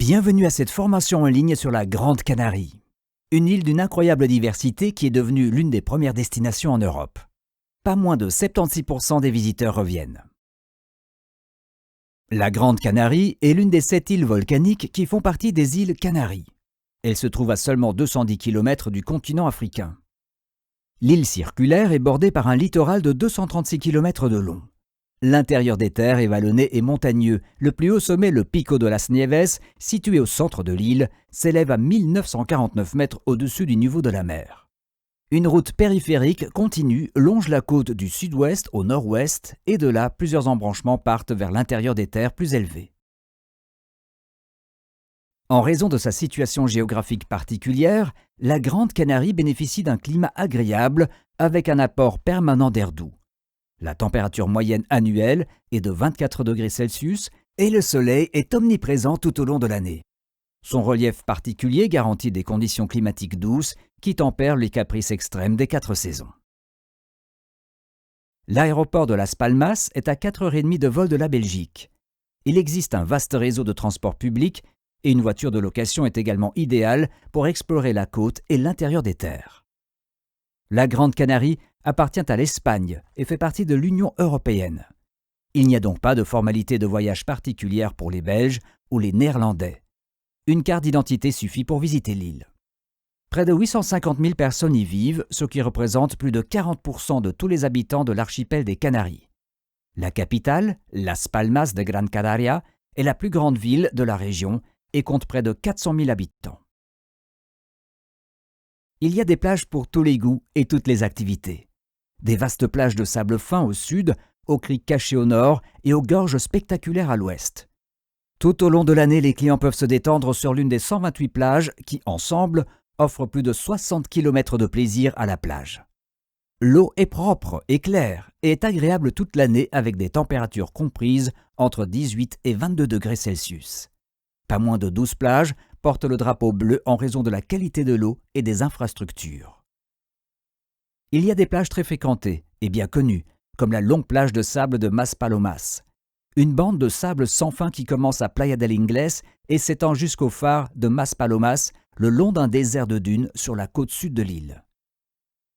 Bienvenue à cette formation en ligne sur la Grande Canarie, une île d'une incroyable diversité qui est devenue l'une des premières destinations en Europe. Pas moins de 76% des visiteurs reviennent. La Grande Canarie est l'une des 7 îles volcaniques qui font partie des îles Canaries. Elle se trouve à seulement 210 km du continent africain. L'île circulaire est bordée par un littoral de 236 km de long. L'intérieur des terres est vallonné et montagneux. Le plus haut sommet, le Pico de las Nieves, situé au centre de l'île, s'élève à 1949 mètres au-dessus du niveau de la mer. Une route périphérique continue longe la côte du sud-ouest au nord-ouest et de là, plusieurs embranchements partent vers l'intérieur des terres plus élevées. En raison de sa situation géographique particulière, la Grande Canarie bénéficie d'un climat agréable avec un apport permanent d'air doux. La température moyenne annuelle est de 24 degrés Celsius et le soleil est omniprésent tout au long de l'année. Son relief particulier garantit des conditions climatiques douces qui tempèrent les caprices extrêmes des 4 saisons. L'aéroport de Las Palmas est à 4h30 de vol de la Belgique. Il existe un vaste réseau de transport public et une voiture de location est également idéale pour explorer la côte et l'intérieur des terres. La Grande Canarie appartient à l'Espagne et fait partie de l'Union européenne. Il n'y a donc pas de formalité de voyage particulière pour les Belges ou les Néerlandais. Une carte d'identité suffit pour visiter l'île. Près de 850 000 personnes y vivent, ce qui représente plus de 40% de tous les habitants de l'archipel des Canaries. La capitale, Las Palmas de Gran Canaria, est la plus grande ville de la région et compte près de 400 000 habitants. Il y a des plages pour tous les goûts et toutes les activités. Des vastes plages de sable fin au sud, aux criques cachées au nord et aux gorges spectaculaires à l'ouest. Tout au long de l'année, les clients peuvent se détendre sur l'une des 128 plages qui, ensemble, offrent plus de 60 km de plaisir à la plage. L'eau est propre et claire et est agréable toute l'année avec des températures comprises entre 18 et 22 degrés Celsius. Pas moins de 12 plages portent le drapeau bleu en raison de la qualité de l'eau et des infrastructures. Il y a des plages très fréquentées et bien connues, comme la longue plage de sable de Maspalomas, une bande de sable sans fin qui commence à Playa del Ingles et s'étend jusqu'au phare de Maspalomas, le long d'un désert de dunes sur la côte sud de l'île.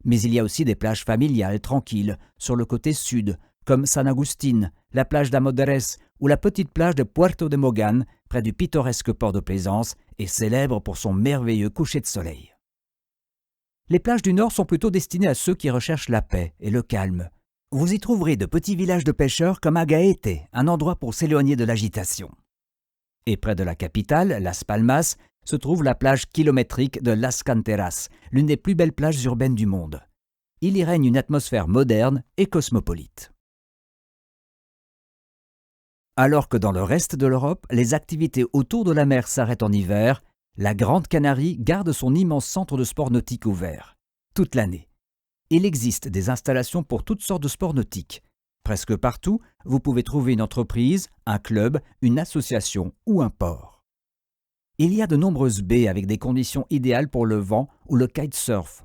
Mais il y a aussi des plages familiales tranquilles sur le côté sud, comme San Agustín, la plage d'Amoderes ou la petite plage de Puerto de Mogán, près du pittoresque port de plaisance et célèbre pour son merveilleux coucher de soleil. Les plages du Nord sont plutôt destinées à ceux qui recherchent la paix et le calme. Vous y trouverez de petits villages de pêcheurs comme Agaete, un endroit pour s'éloigner de l'agitation. Et près de la capitale, Las Palmas, se trouve la plage kilométrique de Las Canteras, l'une des plus belles plages urbaines du monde. Il y règne une atmosphère moderne et cosmopolite. Alors que dans le reste de l'Europe, les activités autour de la mer s'arrêtent en hiver, la Grande Canarie garde son immense centre de sport nautique ouvert, toute l'année. Il existe des installations pour toutes sortes de sports nautiques. Presque partout, vous pouvez trouver une entreprise, un club, une association ou un port. Il y a de nombreuses baies avec des conditions idéales pour le vent ou le kitesurf.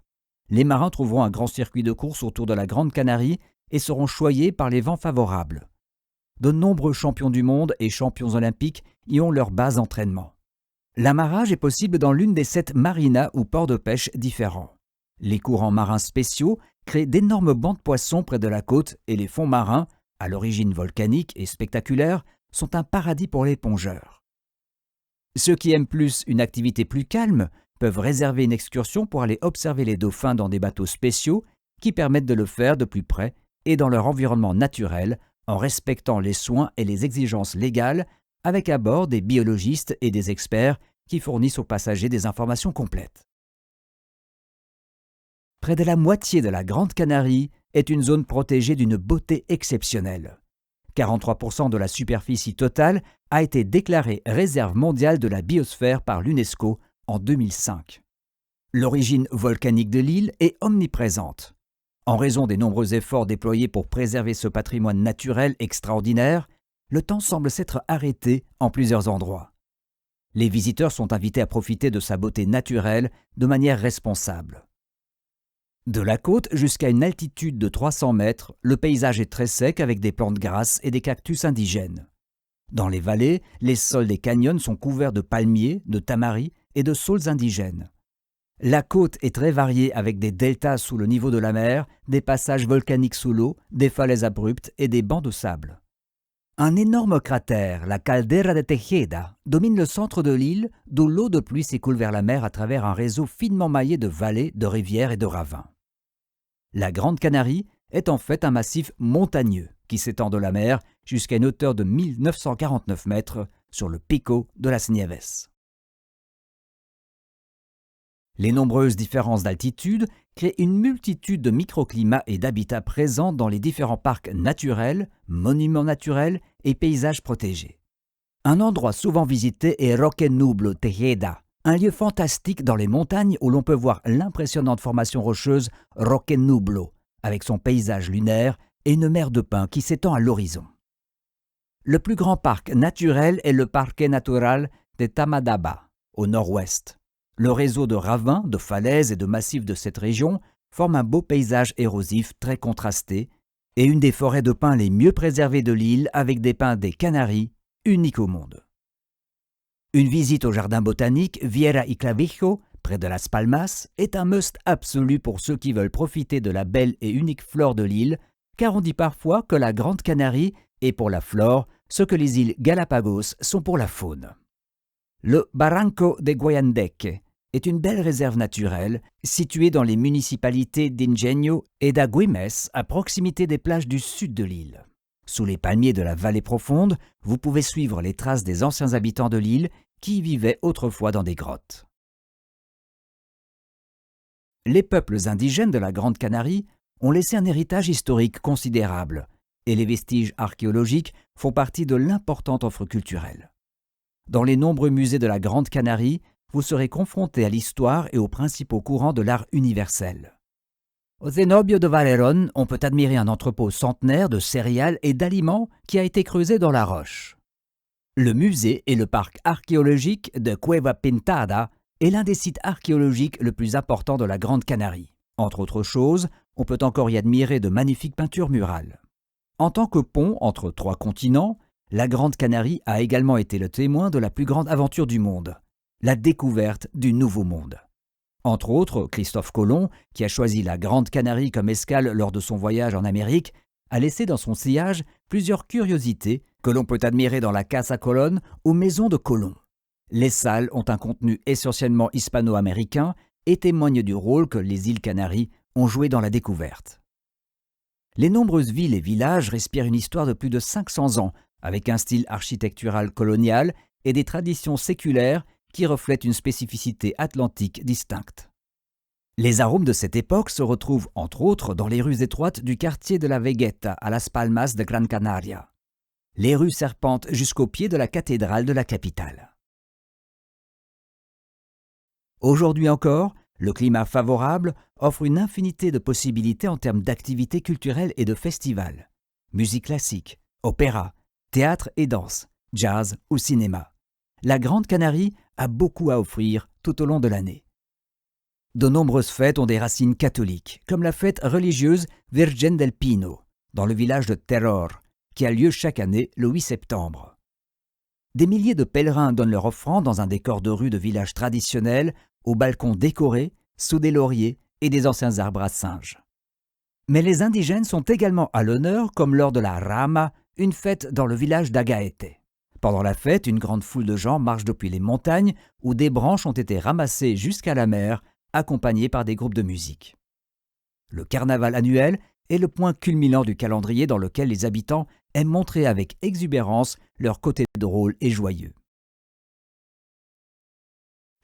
Les marins trouveront un grand circuit de course autour de la Grande Canarie et seront choyés par les vents favorables. De nombreux champions du monde et champions olympiques y ont leur base d'entraînement. L'amarrage est possible dans l'une des 7 marinas ou ports de pêche différents. Les courants marins spéciaux créent d'énormes bancs de poissons près de la côte et les fonds marins, à l'origine volcanique et spectaculaire, sont un paradis pour les plongeurs. Ceux qui aiment plus une activité plus calme peuvent réserver une excursion pour aller observer les dauphins dans des bateaux spéciaux qui permettent de le faire de plus près et dans leur environnement naturel en respectant les soins et les exigences légales avec à bord des biologistes et des experts qui fournissent aux passagers des informations complètes. Près de la moitié de la Grande Canarie est une zone protégée d'une beauté exceptionnelle. 43% de la superficie totale a été déclarée réserve mondiale de la biosphère par l'UNESCO en 2005. L'origine volcanique de l'île est omniprésente. En raison des nombreux efforts déployés pour préserver ce patrimoine naturel extraordinaire, le temps semble s'être arrêté en plusieurs endroits. Les visiteurs sont invités à profiter de sa beauté naturelle de manière responsable. De la côte jusqu'à une altitude de 300 mètres, le paysage est très sec avec des plantes grasses et des cactus indigènes. Dans les vallées, les sols des canyons sont couverts de palmiers, de tamaris et de saules indigènes. La côte est très variée avec des deltas sous le niveau de la mer, des passages volcaniques sous l'eau, des falaises abruptes et des bancs de sable. Un énorme cratère, la Caldera de Tejeda, domine le centre de l'île, d'où l'eau de pluie s'écoule vers la mer à travers un réseau finement maillé de vallées, de rivières et de ravins. La Grande Canarie est en fait un massif montagneux qui s'étend de la mer jusqu'à une hauteur de 1949 mètres sur le Pico de las Nieves. Les nombreuses différences d'altitude créent une multitude de microclimats et d'habitats présents dans les différents parcs naturels, monuments naturels et paysages protégés. Un endroit souvent visité est Roque Nublo Tejeda, un lieu fantastique dans les montagnes où l'on peut voir l'impressionnante formation rocheuse Roque Nublo, avec son paysage lunaire et une mer de pins qui s'étend à l'horizon. Le plus grand parc naturel est le Parque Natural de Tamadaba, au nord-ouest. Le réseau de ravins, de falaises et de massifs de cette région forme un beau paysage érosif très contrasté et une des forêts de pins les mieux préservées de l'île avec des pins des Canaries, uniques au monde. Une visite au jardin botanique Viera y Clavijo, près de Las Palmas, est un must absolu pour ceux qui veulent profiter de la belle et unique flore de l'île, car on dit parfois que la Grande Canarie est pour la flore ce que les îles Galapagos sont pour la faune. Le Barranco de Guayandeque est une belle réserve naturelle située dans les municipalités d'Ingenio et d'Agüimes à proximité des plages du sud de l'île. Sous les palmiers de la vallée profonde, vous pouvez suivre les traces des anciens habitants de l'île qui y vivaient autrefois dans des grottes. Les peuples indigènes de la Grande Canarie ont laissé un héritage historique considérable et les vestiges archéologiques font partie de l'importante offre culturelle. Dans les nombreux musées de la Grande Canarie, vous serez confronté à l'histoire et aux principaux courants de l'art universel. Au Zenobio de Valerón, on peut admirer un entrepôt centenaire de céréales et d'aliments qui a été creusé dans la roche. Le musée et le parc archéologique de Cueva Pintada est l'un des sites archéologiques le plus important de la Grande Canarie. Entre autres choses, on peut encore y admirer de magnifiques peintures murales. En tant que pont entre 3 continents, la Grande Canarie a également été le témoin de la plus grande aventure du monde, la découverte du Nouveau Monde. Entre autres, Christophe Colomb, qui a choisi la Grande Canarie comme escale lors de son voyage en Amérique, a laissé dans son sillage plusieurs curiosités que l'on peut admirer dans la Casa Colón ou Maison de Colomb. Les salles ont un contenu essentiellement hispano-américain et témoignent du rôle que les îles Canaries ont joué dans la découverte. Les nombreuses villes et villages respirent une histoire de plus de 500 ans, avec un style architectural colonial et des traditions séculaires qui reflètent une spécificité atlantique distincte. Les arômes de cette époque se retrouvent entre autres dans les rues étroites du quartier de la Vegueta à Las Palmas de Gran Canaria. Les rues serpentent jusqu'au pied de la cathédrale de la capitale. Aujourd'hui encore, le climat favorable offre une infinité de possibilités en termes d'activités culturelles et de festivals. Musique classique, opéra, théâtre et danse, jazz ou cinéma. La Grande Canarie a beaucoup à offrir tout au long de l'année. De nombreuses fêtes ont des racines catholiques, comme la fête religieuse Virgen del Pino, dans le village de Terror, qui a lieu chaque année le 8 septembre. Des milliers de pèlerins donnent leur offrande dans un décor de rue de village traditionnel, aux balcons décorés, sous des lauriers et des anciens arbres à singes. Mais les indigènes sont également à l'honneur, comme lors de la Rama, une fête dans le village d'Agaete. Pendant la fête, une grande foule de gens marche depuis les montagnes où des branches ont été ramassées jusqu'à la mer, accompagnées par des groupes de musique. Le carnaval annuel est le point culminant du calendrier dans lequel les habitants aiment montrer avec exubérance leur côté drôle et joyeux.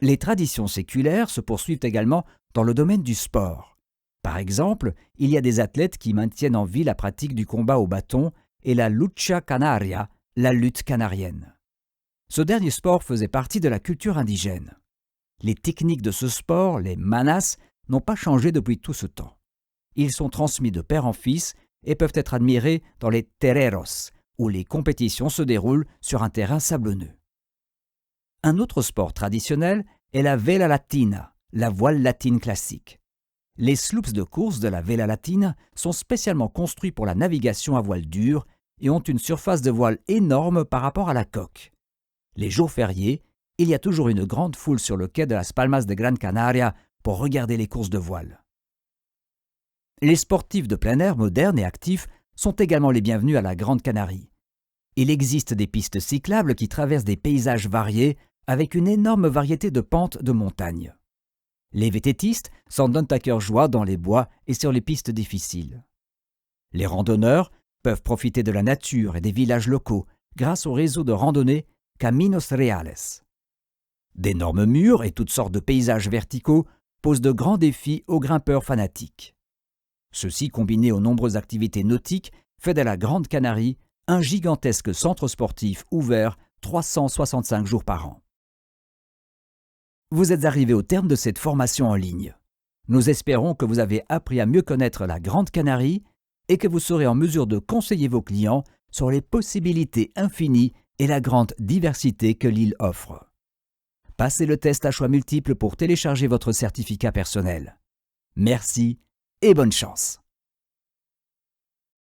Les traditions séculaires se poursuivent également dans le domaine du sport. Par exemple, il y a des athlètes qui maintiennent en vie la pratique du combat au bâton et la lucha canaria, la lutte canarienne. Ce dernier sport faisait partie de la culture indigène. Les techniques de ce sport, les manas, n'ont pas changé depuis tout ce temps. Ils sont transmis de père en fils et peuvent être admirés dans les terreros, où les compétitions se déroulent sur un terrain sablonneux. Un autre sport traditionnel est la vela latina, la voile latine classique. Les sloops de course de la vela latine sont spécialement construits pour la navigation à voile dure et ont une surface de voile énorme par rapport à la coque. Les jours fériés, il y a toujours une grande foule sur le quai de Las Palmas de Gran Canaria pour regarder les courses de voile. Les sportifs de plein air modernes et actifs sont également les bienvenus à la Grande Canarie. Il existe des pistes cyclables qui traversent des paysages variés avec une énorme variété de pentes de montagne. Les vététistes s'en donnent à cœur joie dans les bois et sur les pistes difficiles. Les randonneurs peuvent profiter de la nature et des villages locaux grâce au réseau de randonnée Caminos Reales. D'énormes murs et toutes sortes de paysages verticaux posent de grands défis aux grimpeurs fanatiques. Ceci, combiné aux nombreuses activités nautiques, fait de la Grande Canarie un gigantesque centre sportif ouvert 365 jours par an. Vous êtes arrivé au terme de cette formation en ligne. Nous espérons que vous avez appris à mieux connaître la Grande Canarie et que vous serez en mesure de conseiller vos clients sur les possibilités infinies et la grande diversité que l'île offre. Passez le test à choix multiples pour télécharger votre certificat personnel. Merci et bonne chance.